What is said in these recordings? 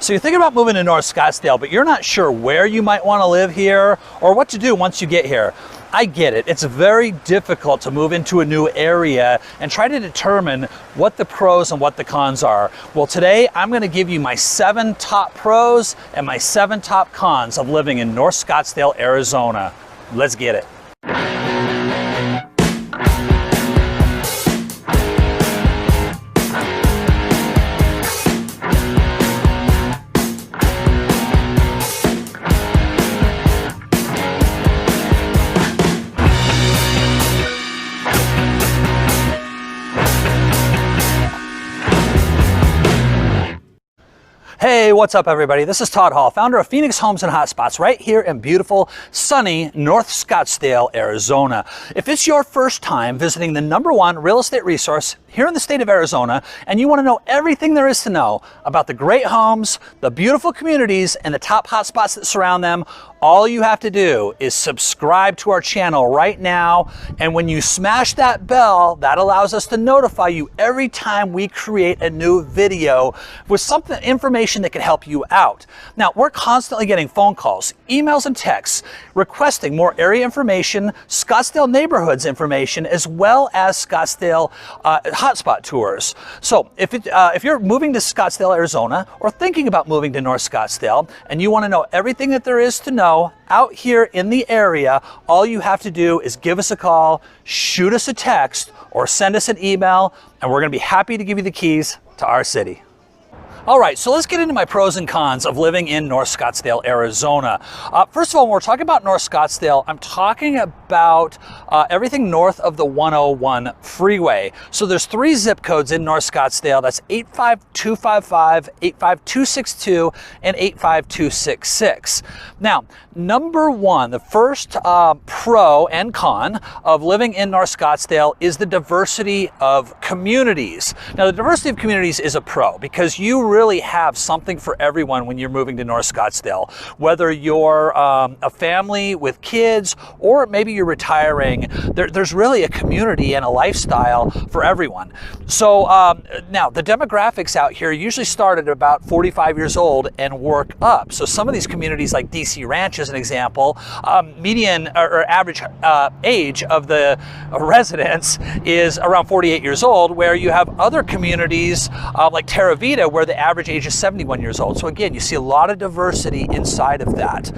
So you're thinking about moving to North Scottsdale, but you're not sure where you might want to live here or what to do once you get here. I get it. It's very difficult to move into a new area and try to determine what the pros and what the cons are. Well, today I'm going to give you my 7 top pros and my 7 top cons of living in North Scottsdale, Arizona. Let's get it. Hey, what's up everybody? This is Todd Hall, founder of Phoenix Homes and Hotspots right here in beautiful, sunny North Scottsdale, Arizona. If it's your first time visiting the #1 real estate resource here in the state of Arizona, and you want to know everything there is to know about the great homes, the beautiful communities, and the top hotspots that surround them, all you have to do is subscribe to our channel right now. And when you smash that bell, that allows us to notify you every time we create a new video with something, information that can help you out. Now, we're constantly getting phone calls, emails, and texts requesting more area information, Scottsdale neighborhoods information, as well as Scottsdale hotspot tours. So if you're moving to Scottsdale, Arizona, or thinking about moving to North Scottsdale, and you want to know everything that there is to know out here in the area, all you have to do is give us a call, shoot us a text, or send us an email, and we're going to be happy to give you the keys to our city. All right, so let's get into my pros and cons of living in North Scottsdale, Arizona. First of all, when we're talking about North Scottsdale, I'm talking about everything north of the 101 freeway. So there's 3 zip codes in North Scottsdale. That's 85255, 85262, and 85266. Now, #1, the first pro and con of living in North Scottsdale is the diversity of communities. Now, the diversity of communities is a pro because you really have something for everyone when you're moving to North Scottsdale. Whether you're a family with kids or maybe you're retiring, there's really a community and a lifestyle for everyone. So now the demographics out here usually start at about 45 years old and work up. So some of these communities like DC Ranch as an example, median or average age of the residents is around 48 years old, where you have other communities like Terra Vita where the average age is 71 years old. So again, you see a lot of diversity inside of that.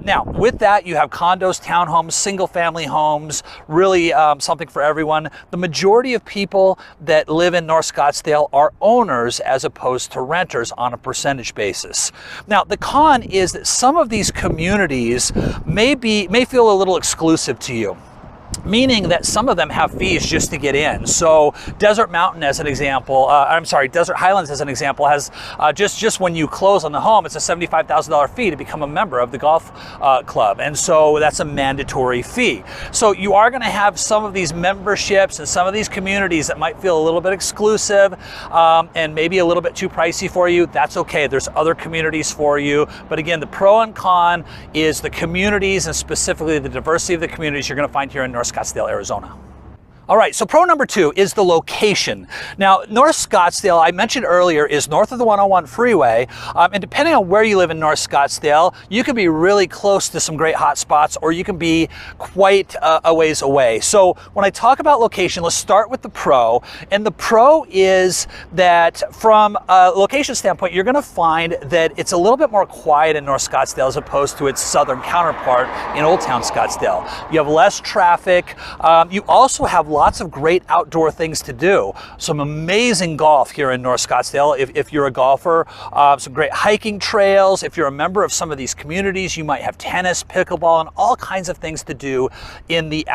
Now, with that, you have condos, townhomes, single family homes, really something for everyone. The majority of people that live in North Scottsdale are owners as opposed to renters on a percentage basis. Now, the con is that some of these communities may feel a little exclusive to you, meaning that some of them have fees just to get in. So Desert Mountain as an example, Desert Highlands as an example has just when you close on the home, it's a $75,000 fee to become a member of the golf club. And so that's a mandatory fee. So you are going to have some of these memberships and some of these communities that might feel a little bit exclusive and maybe a little bit too pricey for you. That's okay. There's other communities for you. But again, the pro and con is the communities and specifically the diversity of the communities you're going to find here in North Scottsdale, Arizona. All right, so pro #2 is the location. Now, North Scottsdale, I mentioned earlier, is north of the 101 freeway, and depending on where you live in North Scottsdale, you can be really close to some great hot spots, or you can be quite a ways away. So when I talk about location, let's start with the pro, and the pro is that from a location standpoint, you're gonna find that it's a little bit more quiet in North Scottsdale as opposed to its southern counterpart in Old Town Scottsdale. You have less traffic. You also have lots of great outdoor things to do. Some amazing golf here in North Scottsdale if you're a golfer. Some great hiking trails. If you're a member of some of these communities, you might have tennis, pickleball, and all kinds of things to do in the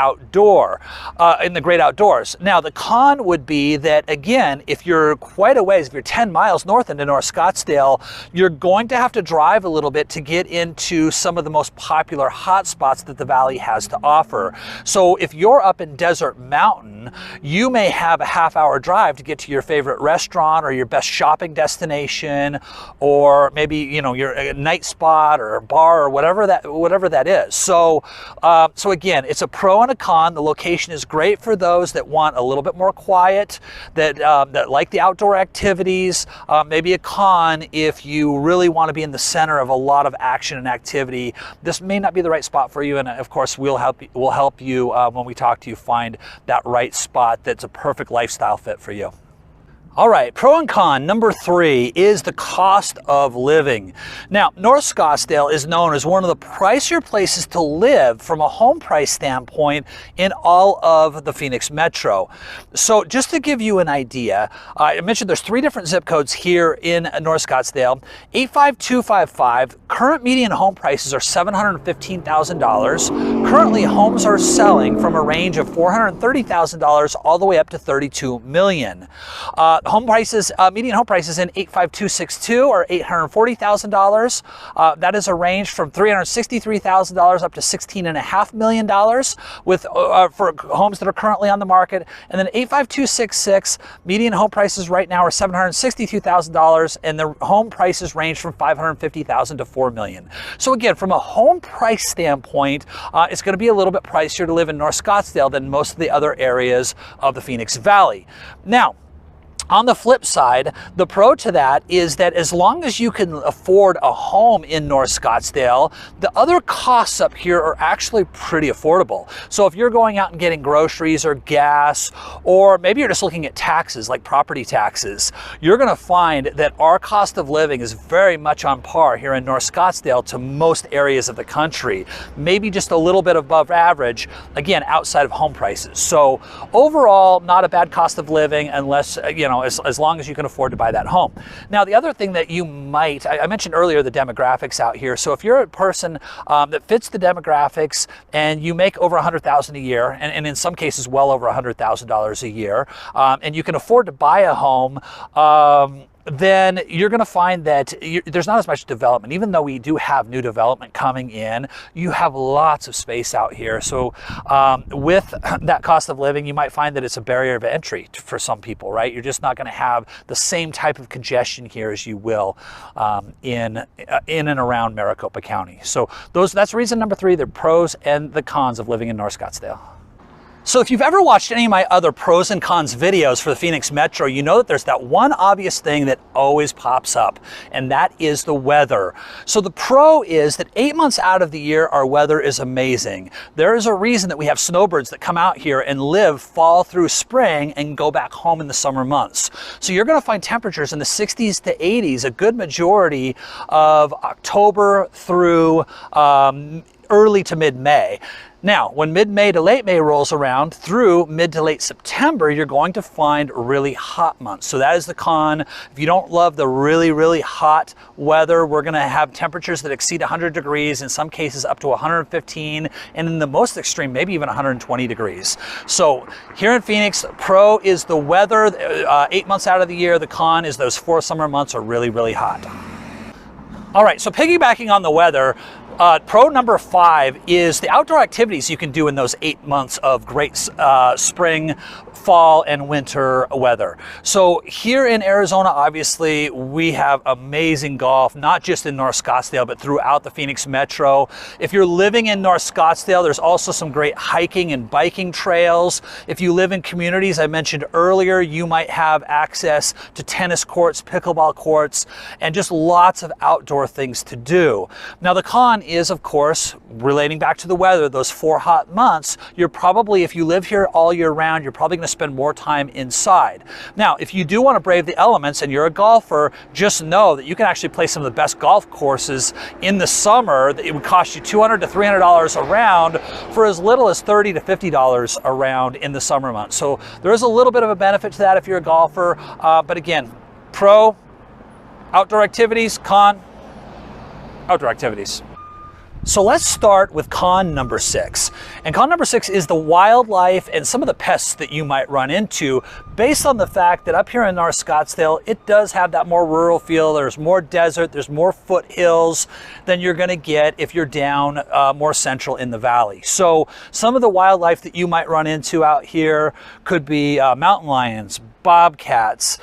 in the great outdoors. Now, the con would be that, again, if you're quite a ways, if you're 10 miles north into North Scottsdale, you're going to have to drive a little bit to get into some of the most popular hot spots that the valley has to offer. So if you're up in Desert Mountain, mountain, you may have a half-hour drive to get to your favorite restaurant or your best shopping destination, or maybe, you know, your night spot or a bar or whatever that is. So so again, it's a pro and a con. The location is great for those that want a little bit more quiet, that like the outdoor activities. Maybe a con if you really want to be in the center of a lot of action and activity. This may not be the right spot for you, and of course we'll help you when we talk to you find that right spot that's a perfect lifestyle fit for you. All right, pro and con number 3 is the cost of living. Now, North Scottsdale is known as one of the pricier places to live from a home price standpoint in all of the Phoenix Metro. So just to give you an idea, I mentioned there's 3 different zip codes here in North Scottsdale. 85255, current median home prices are $715,000. Currently, homes are selling from a range of $430,000 all the way up to $32 million. Home prices, median home prices in 85262 are $840,000. That is a range from $363,000 up to $16.5 million with for homes that are currently on the market. And then 85266, median home prices right now are $762,000, and the home prices range from $550,000 to $4 million. So again, from a home price standpoint, it's going to be a little bit pricier to live in North Scottsdale than most of the other areas of the Phoenix Valley. Now, on the flip side, the pro to that is that as long as you can afford a home in North Scottsdale, the other costs up here are actually pretty affordable. So if you're going out and getting groceries or gas, or maybe you're just looking at taxes like property taxes, you're going to find that our cost of living is very much on par here in North Scottsdale to most areas of the country, maybe just a little bit above average, again, outside of home prices. So overall, not a bad cost of living unless, you know, as long as you can afford to buy that home. Now, the other thing that you might, I mentioned earlier the demographics out here. So if you're a person that fits the demographics and you make over $100,000 a year, and in some cases well over $100,000 a year, and you can afford to buy a home, then you're going to find that there's not as much development. Even though we do have new development coming in, you have lots of space out here. So with that cost of living, you might find that it's a barrier of entry for some people, right? You're just not going to have the same type of congestion here as you will in and around Maricopa County. So that's reason number 3, the pros and the cons of living in North Scottsdale. So if you've ever watched any of my other pros and cons videos for the Phoenix Metro, you know that there's that one obvious thing that always pops up, and that is the weather. So the pro is that 8 months out of the year, our weather is amazing. There is a reason that we have snowbirds that come out here and live fall through spring and go back home in the summer months. So you're going to find temperatures in the 60s to 80s a good majority of October through early to mid-May. Now, when mid-May to late May rolls around through mid to late September, you're going to find really hot months. So that is the con. If you don't love the really, really hot weather, we're going to have temperatures that exceed 100 degrees, in some cases up to 115, and in the most extreme, maybe even 120 degrees. So here in Phoenix, pro is the weather 8 months out of the year. The con is those 4 summer months are really, really hot. All right, so piggybacking on the weather, pro number 5 is the outdoor activities you can do in those 8 months of great spring, fall, and winter weather. So here in Arizona, obviously, we have amazing golf, not just in North Scottsdale, but throughout the Phoenix Metro. If you're living in North Scottsdale, there's also some great hiking and biking trails. If you live in communities I mentioned earlier, you might have access to tennis courts, pickleball courts, and just lots of outdoor things to do. Now, the con is, of course, relating back to the weather, those 4 hot months, you're probably, if you live here all year round, you're probably going to spend more time inside. Now, if you do want to brave the elements and you're a golfer, just know that you can actually play some of the best golf courses in the summer that it would cost you $200 to $300 a round for as little as $30 to $50 a round in the summer months. So there is a little bit of a benefit to that if you're a golfer, but again, pro, outdoor activities, con, outdoor activities. So let's start with con number 6. And con number 6 is the wildlife and some of the pests that you might run into based on the fact that up here in North Scottsdale, it does have that more rural feel. There's more desert, there's more foothills than you're gonna get if you're down more central in the valley. So some of the wildlife that you might run into out here could be mountain lions, bobcats,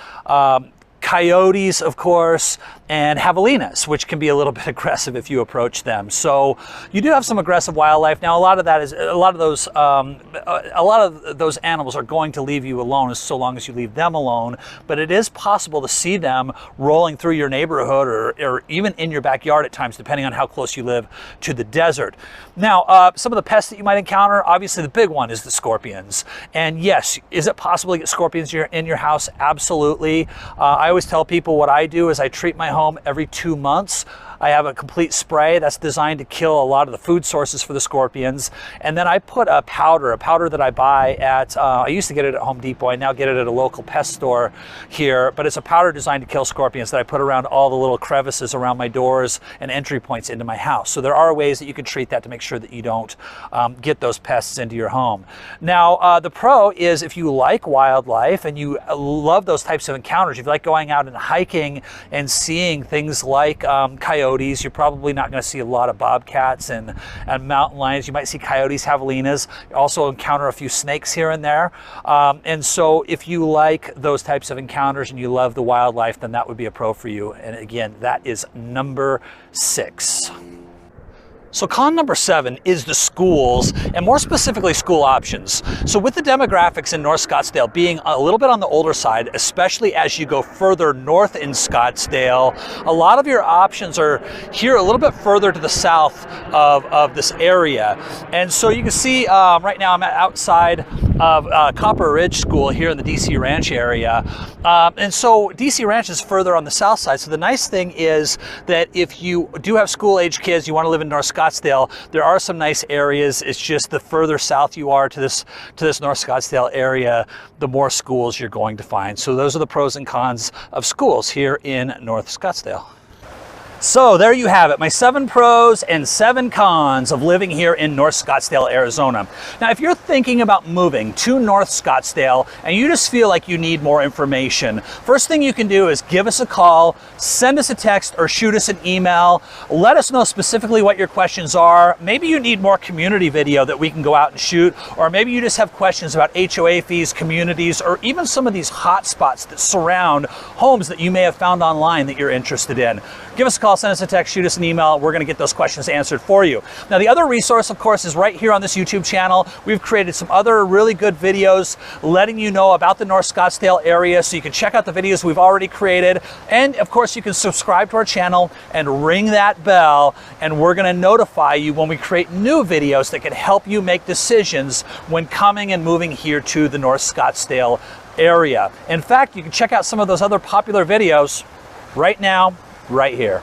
coyotes, of course, and javelinas, which can be a little bit aggressive if you approach them. So you do have some aggressive wildlife. Now, a lot of those animals are going to leave you alone so long as you leave them alone. But it is possible to see them rolling through your neighborhood or even in your backyard at times, depending on how close you live to the desert. Now, some of the pests that you might encounter, obviously the big one is the scorpions. And yes, is it possible to get scorpions in your house? Absolutely. I always tell people what I do is I treat my home every 2 months. I have a complete spray that's designed to kill a lot of the food sources for the scorpions. And then I put a powder that I buy at, I used to get it at Home Depot. I now get it at a local pest store here, but it's a powder designed to kill scorpions that I put around all the little crevices around my doors and entry points into my house. So there are ways that you can treat that to make sure that you don't get those pests into your home. Now, the pro is if you like wildlife and you love those types of encounters, if you like going out and hiking and seeing things like coyotes, you're probably not going to see a lot of bobcats and mountain lions. You might see coyotes, javelinas. You also encounter a few snakes here and there. And so if you like those types of encounters and you love the wildlife, then that would be a pro for you. And again, that is number 6. So con number 7 is the schools, and more specifically school options. So with the demographics in North Scottsdale being a little bit on the older side, especially as you go further north in Scottsdale, a lot of your options are here a little bit further to the south of this area. And so you can see right now I'm outside of Copper Ridge School here in the DC Ranch area. And so DC Ranch is further on the south side. So the nice thing is that if you do have school-age kids, you want to live in North Scottsdale, there are some nice areas. It's just the further south you are to this North Scottsdale area, the more schools you're going to find. So those are the pros and cons of schools here in North Scottsdale. So there you have it, my 7 pros and 7 cons of living here in North Scottsdale, Arizona. Now, if you're thinking about moving to North Scottsdale and you just feel like you need more information, first thing you can do is give us a call, send us a text, or shoot us an email. Let us know specifically what your questions are. Maybe you need more community video that we can go out and shoot, or maybe you just have questions about HOA fees, communities, or even some of these hot spots that surround homes that you may have found online that you're interested in. Give us a call, send us a text, shoot us an email. We're going to get those questions answered for you. Now, the other resource, of course, is right here on this YouTube channel. We've created some other really good videos letting you know about the North Scottsdale area, so you can check out the videos we've already created. And, of course, you can subscribe to our channel and ring that bell, and we're going to notify you when we create new videos that can help you make decisions when coming and moving here to the North Scottsdale area. In fact, you can check out some of those other popular videos right now, right here.